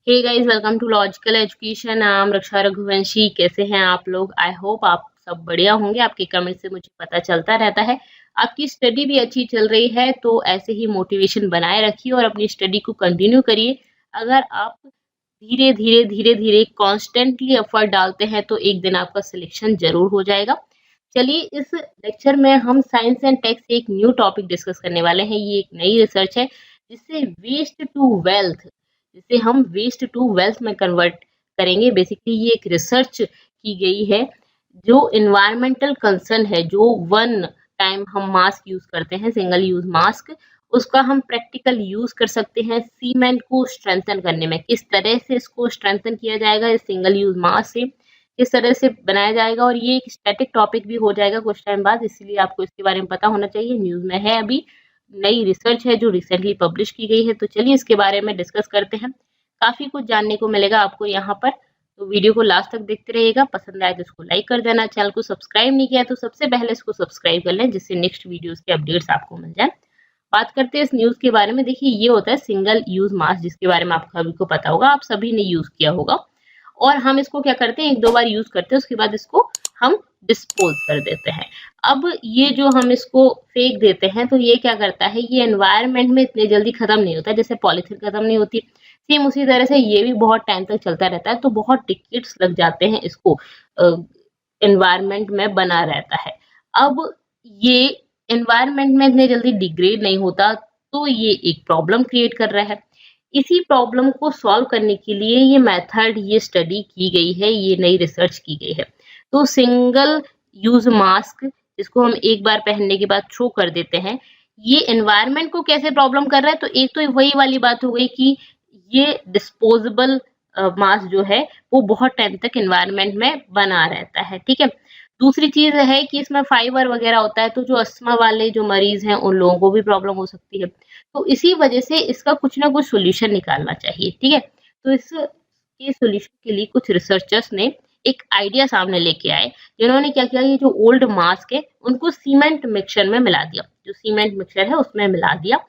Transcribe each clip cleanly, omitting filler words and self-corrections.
Hey guys, welcome to logical education. नाम रक्षा रघुवंशी। कैसे हैं आप लोग? आई होप आप सब बढ़िया होंगे। आपके कमेंट से मुझे पता चलता रहता है आपकी स्टडी भी अच्छी चल रही है, तो ऐसे ही मोटिवेशन बनाए रखिए और अपनी स्टडी को कंटिन्यू करिए। अगर आप धीरे धीरे कॉन्स्टेंटली एफर्ट डालते हैं तो एक दिन आपका सिलेक्शन जरूर हो जाएगा। चलिए, इस लेक्चर में हम साइंस एंड टेक से एक न्यू टॉपिक डिस्कस करने वाले हैं। ये एक नई रिसर्च है जिससे वेस्ट टू वेल्थ में कन्वर्ट करेंगे। बेसिकली ये एक रिसर्च की गई है जो इन्वायरमेंटल कंसर्न है, जो वन टाइम हम मास्क यूज करते हैं, सिंगल यूज मास्क, उसका हम प्रैक्टिकल यूज कर सकते हैं सीमेंट को स्ट्रेंथन करने में। किस तरह से इसको स्ट्रेंथन किया जाएगा इस सिंगल यूज मास्क से, किस तरह से बनाया जाएगा, और ये एक स्टैटिक टॉपिक भी हो जाएगा कुछ टाइम बाद, इसलिए आपको इसके बारे में पता होना चाहिए। न्यूज में है, अभी नई रिसर्च है जो रिसेंटली पब्लिश की गई है। तो चलिए इसके बारे में डिस्कस करते हैं। काफी कुछ जानने को मिलेगा आपको यहाँ पर, तो वीडियो को लास्ट तक देखते रहिएगा। पसंद आए तो इसको लाइक कर देना। चैनल को सब्सक्राइब नहीं किया तो सबसे पहले इसको सब्सक्राइब कर लें, जिससे नेक्स्ट वीडियोस के अपडेट्स आपको मिल जाए। बात करते हैं इस न्यूज के बारे में। देखिए, ये होता है सिंगल यूज मास्क, जिसके बारे में आप सभी को पता होगा, आप सभी ने यूज किया होगा। और हम इसको क्या करते हैं, एक दो बार यूज करते हैं, उसके बाद इसको हम डिस्पोज कर देते हैं। अब ये जो हम इसको फेंक देते हैं, तो ये क्या करता है, ये एनवायरनमेंट में इतने जल्दी खत्म नहीं होता, जैसे पॉलीथीन खत्म नहीं होती, सेम उसी तरह से ये भी बहुत टाइम तक चलता रहता है। तो बहुत डिकेड्स लग जाते हैं इसको एनवायरनमेंट में बना रहता है। अब ये एनवायरनमेंट में इतने जल्दी डिग्रेड नहीं होता, तो ये एक प्रॉब्लम क्रिएट कर रहा है। इसी प्रॉब्लम को सॉल्व करने के लिए ये मेथड, ये स्टडी की गई है, ये नई रिसर्च की गई है। तो सिंगल यूज मास्क, जिसको हम एक बार पहनने के बाद थ्रो कर देते हैं, ये एनवायरनमेंट को कैसे प्रॉब्लम कर रहा है। तो एक तो वही वाली बात हो गई कि ये डिस्पोजेबल मास्क जो है वो बहुत टाइम तक एनवायरनमेंट में बना रहता है, ठीक है। दूसरी चीज है कि इसमें फाइबर वगैरह होता है, तो जो अस्थमा वाले जो मरीज हैं उन लोगों को भी प्रॉब्लम हो सकती है। तो इसी वजह से इसका कुछ ना कुछ सोल्यूशन निकालना चाहिए, ठीक है। तो इस के सोल्यूशन के लिए कुछ रिसर्चर्स ने एक आइडिया सामने लेके आए, जिन्होंने क्या किया, ये जो ओल्ड मास्क है उनको सीमेंट मिक्सचर में मिला दिया, जो सीमेंट मिक्सचर है उसमें मिला दिया।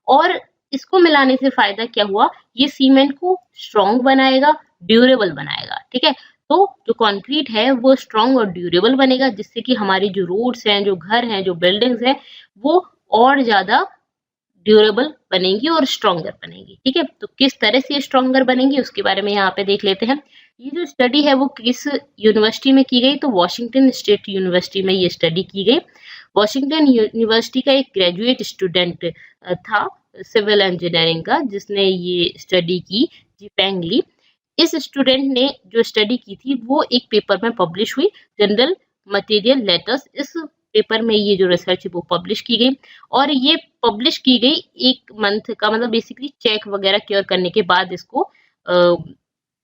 और इसको मिलाने से फायदा क्या हुआ, ये सीमेंट को स्ट्रॉन्ग बनाएगा, ड्यूरेबल बनाएगा, ठीक है। तो जो कंक्रीट है वो स्ट्रॉन्ग और ड्यूरेबल बनेगा, जिससे कि हमारी जो रोड्स हैं, जो घर हैं, जो बिल्डिंग्स हैं, वो और ज्यादा ड्यूरेबल बनेंगी और स्ट्रॉन्गर बनेंगी, ठीक है। तो किस तरह से स्ट्रॉन्गर बनेंगी उसके बारे में यहाँ पे देख लेते हैं। ये जो स्टडी है वो किस यूनिवर्सिटी में की गई, तो वॉशिंगटन स्टेट यूनिवर्सिटी में ये स्टडी की गई। वॉशिंगटन यूनिवर्सिटी का एक ग्रेजुएट स्टूडेंट था सिविल इंजीनियरिंग का, जिसने ये स्टडी की, जीपेंग ली। इस स्टूडेंट ने जो स्टडी की थी वो एक पेपर में पब्लिश हुई, जनरल मटेरियल लेटर्स। इस पेपर में ये जो रिसर्च है वो पब्लिश की गई, और ये पब्लिश की गई एक मंथ का, मतलब बेसिकली चेक वगैरह क्योर करने के बाद इसको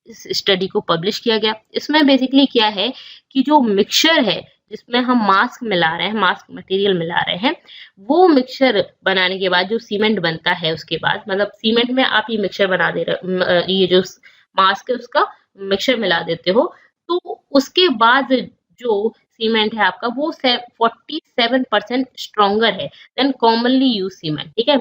इस स्टडी को पब्लिश किया गया। इसमें बेसिकली क्या है कि जो मिक्सचर है जिसमें हम मास्क मिला रहे हैं, मास्क मटेरियल मिला रहे हैं, वो मिक्सचर बनाने के बाद जो सीमेंट बनता है, उसके बाद मतलब सीमेंट में आप ये मिक्सचर बना दे रहे, ये जो मास्क है उसका मिक्सचर मिला देते हो, तो उसके बाद जो सीमेंट है आपका वो 47% स्ट्रॉन्गर है देन कॉमनली यूज सीमेंट, ठीक है।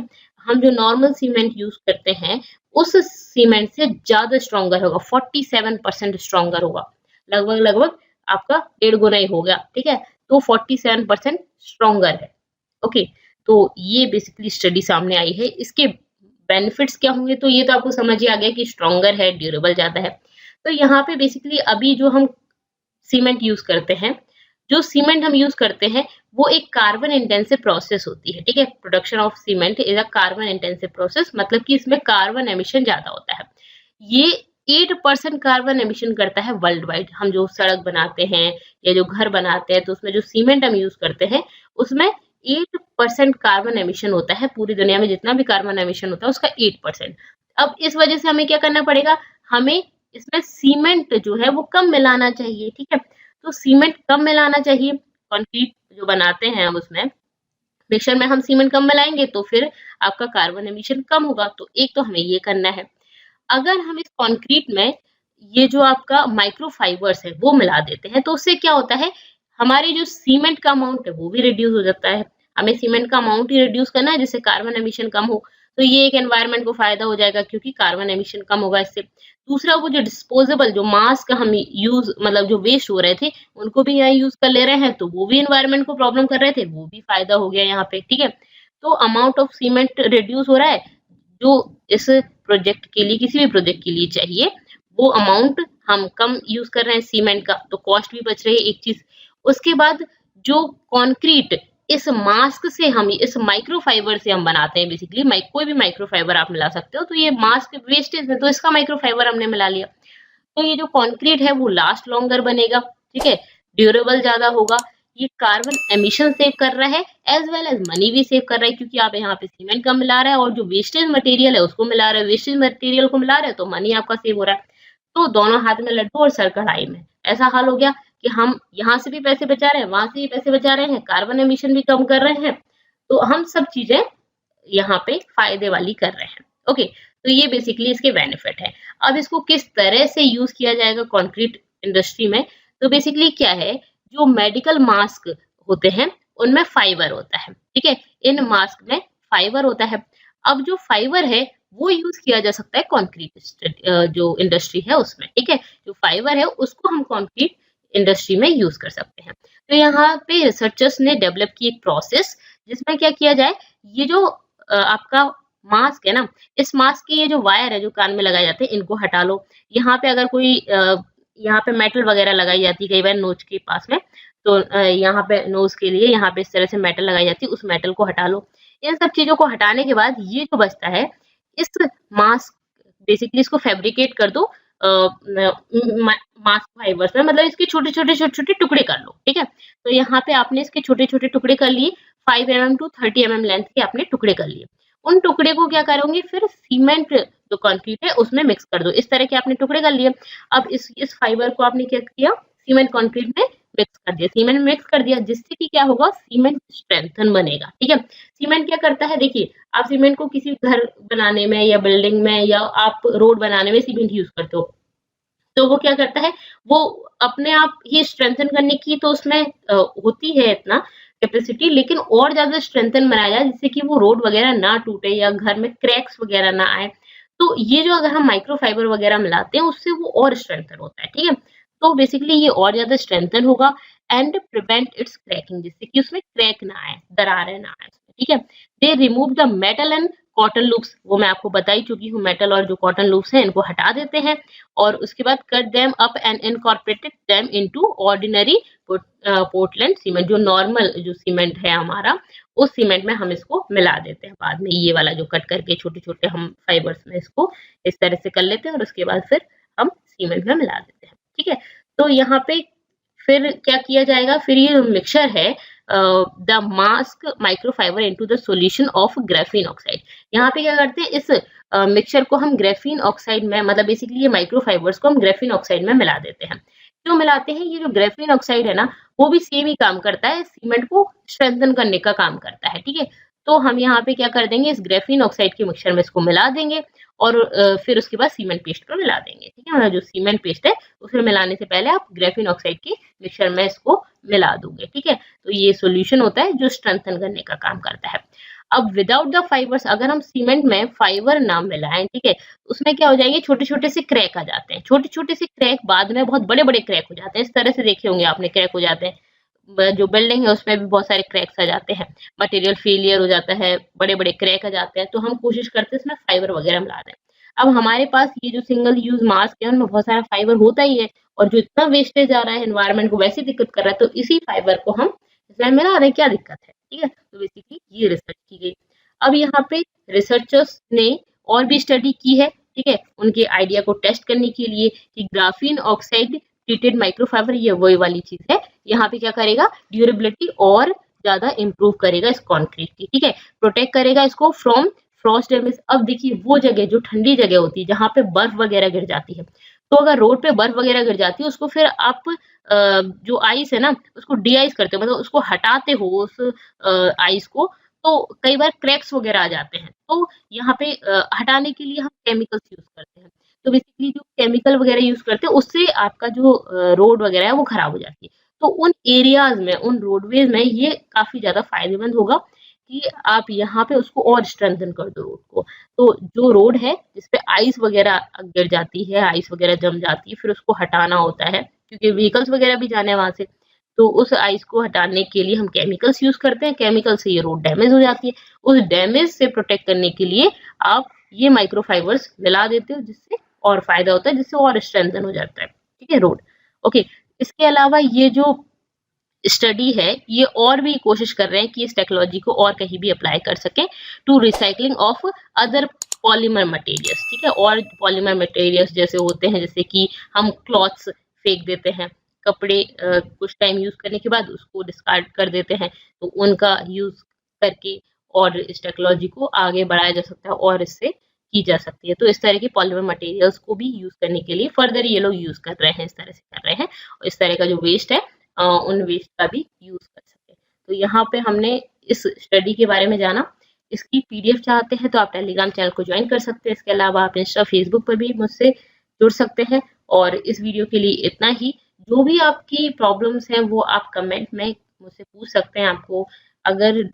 हम जो नॉर्मल सीमेंट यूज करते हैं उस सीमेंट से ज्यादा स्ट्रॉन्गर होगा, 47% स्ट्रॉन्गर होगा, लगभग आपका 1.5 गुना ही हो गया, ठीक है। तो 47% स्ट्रॉन्गर है, ओके। तो ये बेसिकली स्टडी सामने आई है। इसके बेनिफिट्स क्या होंगे, तो ये तो आपको समझ ही आ गया कि स्ट्रॉन्गर है, ड्यूरेबल ज्यादा है। तो यहाँ पे बेसिकली अभी जो हम सीमेंट यूज करते हैं, जो सीमेंट हम यूज करते हैं वो एक कार्बन इंटेंसिव प्रोसेस होती है, ठीक है। Production of cement is a carbon intensive process, मतलब कि इसमें कार्बन एमिशन ज्यादा होता है। ये 8% कार्बन एमिशन करता है वर्ल्ड वाइड। हम जो सड़क बनाते हैं या जो घर बनाते हैं, तो उसमें जो सीमेंट हम यूज करते हैं उसमें 8% कार्बन एमिशन होता है। पूरी दुनिया में जितना भी कार्बन एमिशन होता है उसका 8%। अब इस वजह से हमें क्या करना पड़ेगा, हमें इसमें सीमेंट जो है वो कम मिलाना चाहिए, ठीक है। तो सीमेंट कम मिलाना चाहिए, कंक्रीट जो बनाते हैं हम उसमें मिक्सचर में हम सीमेंट कम मिलाएंगे तो फिर आपका कार्बन एमिशन कम होगा। तो एक तो हमें ये करना है। अगर हम इस कंक्रीट में ये जो आपका माइक्रोफाइबर्स है वो मिला देते हैं, तो उससे क्या होता है, हमारी जो सीमेंट का अमाउंट है वो भी रिड्यूस हो जाता है। हमें सीमेंट का अमाउंट ही रिड्यूस करना है जिससे कार्बन एमिशन कम हो। तो ये एक एनवायरनमेंट को फायदा हो जाएगा क्योंकि कार्बन एमिशन कम होगा इससे। दूसरा, वो जो डिस्पोजेबल जो मास्क हम यूज मतलब जो वेस्ट हो रहे थे उनको भी यहाँ यूज कर ले रहे हैं, तो वो भी एनवायरनमेंट को प्रॉब्लम कर रहे थे, वो भी फायदा हो गया यहाँ पे, ठीक है। तो अमाउंट ऑफ सीमेंट रिड्यूस हो रहा है जो इस प्रोजेक्ट के लिए, किसी भी प्रोजेक्ट के लिए चाहिए, वो अमाउंट हम कम यूज कर रहे हैं सीमेंट का, तो कॉस्ट भी बच रही है एक चीज। उसके बाद जो कंक्रीट इस मास्क से हम, इस माइक्रोफाइबर से हम बनाते हैं बेसिकली, कोई भी माइक्रोफाइबर आप मिला सकते हो, तो ये मास्क वेस्टेज है तो इसका माइक्रोफाइबर हमने मिला लिया। तो ये जो कंक्रीट है वो लास्ट लॉन्गर बनेगा, ठीक है, ड्यूरेबल ज्यादा होगा, ये कार्बन एमिशन सेव कर रहा है एज वेल एज मनी भी सेव कर रहा है, क्योंकि आप यहाँ पे सीमेंट का मिला रहा है और जो वेस्टेज मटेरियल है उसको मिला रहा है, वेस्टेज मटेरियल को मिला रहे हैं तो मनी आपका सेव हो रहा है। तो दोनों हाथ में लड्डू और सर कढ़ाई में, ऐसा हाल हो गया कि हम यहाँ से भी पैसे बचा रहे हैं, वहां से भी पैसे बचा रहे हैं, कार्बन एमिशन भी कम कर रहे हैं, तो हम सब चीजें यहाँ पे फायदे वाली कर रहे हैं। ओके, तो ये बेसिकली इसके बेनिफिट है। अब इसको किस तरह से यूज किया जाएगा कंक्रीट इंडस्ट्री में, तो बेसिकली क्या है, जो मेडिकल मास्क होते हैं उनमें फाइबर होता है, ठीक है, इन मास्क में फाइबर होता है। अब जो फाइबर है वो यूज किया जा सकता है कंक्रीट जो इंडस्ट्री है उसमें, ठीक है, जो फाइबर है उसको हम कंक्रीट इंडस्ट्री में यूज कर सकते हैं। तो यहाँ पे रिसर्चर्स ने डेवलप की एक प्रोसेस जिसमें क्या किया जाए, ये जो आपका मास्क है ना, इस मास्क की ये जो वायर है जो कान में लगाए जाते हैं इनको हटा लो। यहाँ पे अगर कोई यहाँ पे मेटल वगैरह लगाई जाती है कई बार नोज के पास में, तो यहाँ पे नोज के लिए यहाँ पे इस तरह से मेटल लगाई जाती है, उस मेटल को हटा लो। इन सब चीजों को हटाने के बाद ये जो बचता है, इस मास्क बेसिकली इसको फैब्रिकेट कर दो मास्क फाइबर्स में, मतलब इसके छोटे छोटे टुकड़े कर लो, ठीक है। तो यहाँ पे आपने इसके छोटे छोटे टुकड़े कर लिए, 5 mm टू 30 mm लेंथ के आपने टुकड़े कर लिए। उन टुकड़े को क्या करोगे, फिर सीमेंट जो कंक्रीट है उसमें मिक्स कर दो। इस तरह के आपने टुकड़े कर लिए। अब इस फाइबर को आपने क्या किया, सीमेंट कंक्रीट में मिक्स कर दिया, सीमेंट में मिक्स कर दिया, जिससे कि क्या होगा, सीमेंट स्ट्रेंथन बनेगा, ठीक है। सीमेंट क्या करता है, देखिए आप सीमेंट को किसी घर बनाने में या बिल्डिंग में या आप रोड बनाने में सीमेंट यूज करते हो, तो वो क्या करता है, वो अपने आप ही स्ट्रेंथन करने की तो उसमें होती है इतना कैपेसिटी, लेकिन और ज्यादा स्ट्रेंथन बनाया जाए जिससे कि वो रोड वगैरह ना टूटे या घर में क्रैक्स वगैरह ना आए। तो ये जो अगर हम माइक्रोफाइबर वगैरह मिलाते हैं उससे वो और स्ट्रेंथन होता है, ठीक है। तो बेसिकली ये और ज्यादा स्ट्रेंथन होगा एंड प्रिवेंट इट्स क्रैकिंग, जिससे कि उसमें क्रैक ना आए, दरारें ना आए, ठीक है। They remove the metal and cotton loops, वो मैं आपको बता ही चुकी हूँ, मेटल और जो कॉटन लूप्स हैं इनको हटा देते हैं, और उसके बाद cut them up and incorporated them into ordinary Portland cement, जो नॉर्मल जो सीमेंट है हमारा, उस सीमेंट में हम इसको मिला देते हैं बाद में। ये वाला जो कट करके छोटे छोटे हम फाइबर्स में इसको इस तरह से कर लेते हैं और उसके बाद फिर हम सीमेंट में मिला देते हैं, ठीक है। तो यहाँ पे फिर क्या किया जाएगा, फिर ये मिक्सचर है the mask microfibre into the solution of graphene oxide. यहाँ पे क्या करते हैं, इस मिक्सचर को हम ग्राफीन ऑक्साइड में, मतलब बेसिकली ये माइक्रोफाइबर्स को हम ग्राफीन ऑक्साइड में मिला देते हैं। क्यों मिलाते हैं, ये जो ग्राफीन ऑक्साइड है ना, वो भी सेम ही काम करता है, सीमेंट को स्ट्रेंथन करने का काम करता है, ठीक है। तो हम यहाँ पे क्या कर देंगे, इस ग्राफीन ऑक्साइड के मिक्सचर में इसको मिला देंगे और फिर उसके बाद सीमेंट पेस्ट को मिला देंगे, ठीक है। जो सीमेंट पेस्ट है उसमें मिलाने से पहले आप ग्राफीन ऑक्साइड के मिक्सचर में इसको मिला दोगे, ठीक है। तो ये सॉल्यूशन होता है जो स्ट्रेंथन करने का काम करता है। अब विदाउट द फाइबर्स, अगर हम सीमेंट में फाइबर ना मिलाएं, ठीक है, उसमें क्या हो जाएंगे, छोटे छोटे से क्रैक आ जाते हैं, छोटे छोटे से क्रैक बाद में बहुत बड़े बड़े क्रैक हो जाते हैं। इस तरह से देखे होंगे आपने, क्रैक हो जाते हैं, जो बिल्डिंग है उसमें भी बहुत सारे क्रैक्स आ जाते हैं, मटेरियल फेलियर हो जाता है, बड़े बड़े क्रैक आ जाते हैं। तो हम कोशिश करते हैं इसमें फाइबर वगैरह मिला दें। अब हमारे पास ये जो सिंगल यूज मास्क है उनमें बहुत सारा फाइबर होता ही है, और जो इतना वेस्टेज आ रहा है एनवायरनमेंट को वैसे दिक्कत कर रहा है, तो इसी फाइबर को हम इसमें मिला रहे हैं, क्या दिक्कत है, ठीक है। तो बेसिकली ये रिसर्च की गई। अब यहाँ पे रिसर्चर्स ने और भी स्टडी की है, ठीक है, उनके आइडिया को टेस्ट करने के लिए कि ग्राफीन ऑक्साइड ट्रीटेड माइक्रोफाइबर, ये वही वाली चीज है, यहाँ पे क्या करेगा, ड्यूरेबिलिटी और ज्यादा इंप्रूव करेगा इस कॉन्क्रीट की, ठीक है, प्रोटेक्ट करेगा इसको फ्रॉम फ्रॉस्ट डैमेज। अब देखिए वो जगह जो ठंडी जगह होती है जहाँ पे बर्फ वगैरह गिर जाती है, तो अगर रोड पे बर्फ वगैरह गिर जाती है उसको फिर आप जो आइस है ना उसको डी आइस करते हो, मतलब उसको हटाते हो उस आइस को, तो कई बार क्रैक्स वगैरह आ जाते हैं। तो यहाँ पे हटाने के लिए हम केमिकल्स यूज करते हैं। तो बेसिकली जो केमिकल वगैरह यूज करते हैं उससे आपका जो रोड वगैरह है वो खराब हो जाती है। तो उन एरियाज में, उन रोडवेज में ये काफी ज्यादा फायदेमंद होगा कि आप यहाँ पे उसको और स्ट्रेंथन कर दो रोड को। तो जो रोड है जिसपे आइस वगैरह गिर जाती है, आइस वगैरह जम जाती है, फिर उसको हटाना होता है क्योंकि व्हीकल्स वगैरह भी जाने हैं वहां से। तो उस आइस को हटाने के लिए हम केमिकल्स यूज करते हैं, केमिकल से ये रोड डैमेज हो जाती है। उस डैमेज से प्रोटेक्ट करने के लिए आप ये माइक्रोफाइबर्स मिला देते हो, जिससे और फायदा होता है, जिससे और स्ट्रेंथन हो जाता है, ठीक है, रोड। ओके, इसके अलावा ये जो स्टडी है ये और भी कोशिश कर रहे हैं कि इस टेक्नोलॉजी को और कहीं भी अप्लाई कर सकें to recycling of other polymer materials, ठीक है। और पॉलीमर मटेरियल्स जैसे होते हैं, जैसे कि हम क्लॉथ्स फेंक देते हैं, कपड़े कुछ टाइम यूज करने के बाद उसको डिस्कार्ड कर देते हैं, तो उनका यूज करके और इस टेक्नोलॉजी को आगे बढ़ाया जा सकता है और इससे की जा सकती है। तो इस तरह के पॉलीमर मटेरियल्स को भी यूज करने के लिए फर्दर ये लोग यूज कर रहे हैं, इस तरह से कर रहे हैं। और इस तरह का जो वेस्ट है उन वेस्ट का भी यूज कर सके। तो यहाँ पे हमने इस स्टडी के बारे में जाना। इसकी पीडीएफ चाहते हैं तो आप टेलीग्राम चैनल को ज्वाइन कर सकते हैं। इसके अलावा आप इंस्टा फेसबुक पर भी मुझसे जुड़ सकते हैं। और इस वीडियो के लिए इतना ही। जो भी आपकी प्रॉब्लम्स हैं वो आप कमेंट में मुझसे पूछ सकते हैं। आपको अगर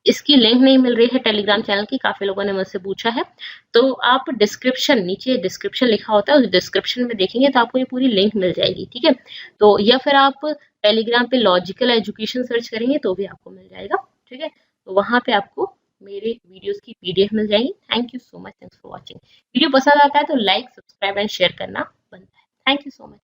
इसकी लिंक नहीं मिल रही है टेलीग्राम चैनल की, काफी लोगों ने मुझसे पूछा है, तो आप डिस्क्रिप्शन, नीचे डिस्क्रिप्शन लिखा होता है, उस डिस्क्रिप्शन में देखेंगे तो आपको ये पूरी लिंक मिल जाएगी, ठीक है। तो या फिर आप टेलीग्राम पे लॉजिकल एजुकेशन सर्च करेंगे तो भी आपको मिल जाएगा, ठीक है। तो वहां पे आपको मेरे वीडियोस की पीडीएफ मिल जाएगी। Thank you so much, thanks for watching. Video पसंद आता है तो लाइक, सब्सक्राइब एंड शेयर करना बनता है। Thank you so much.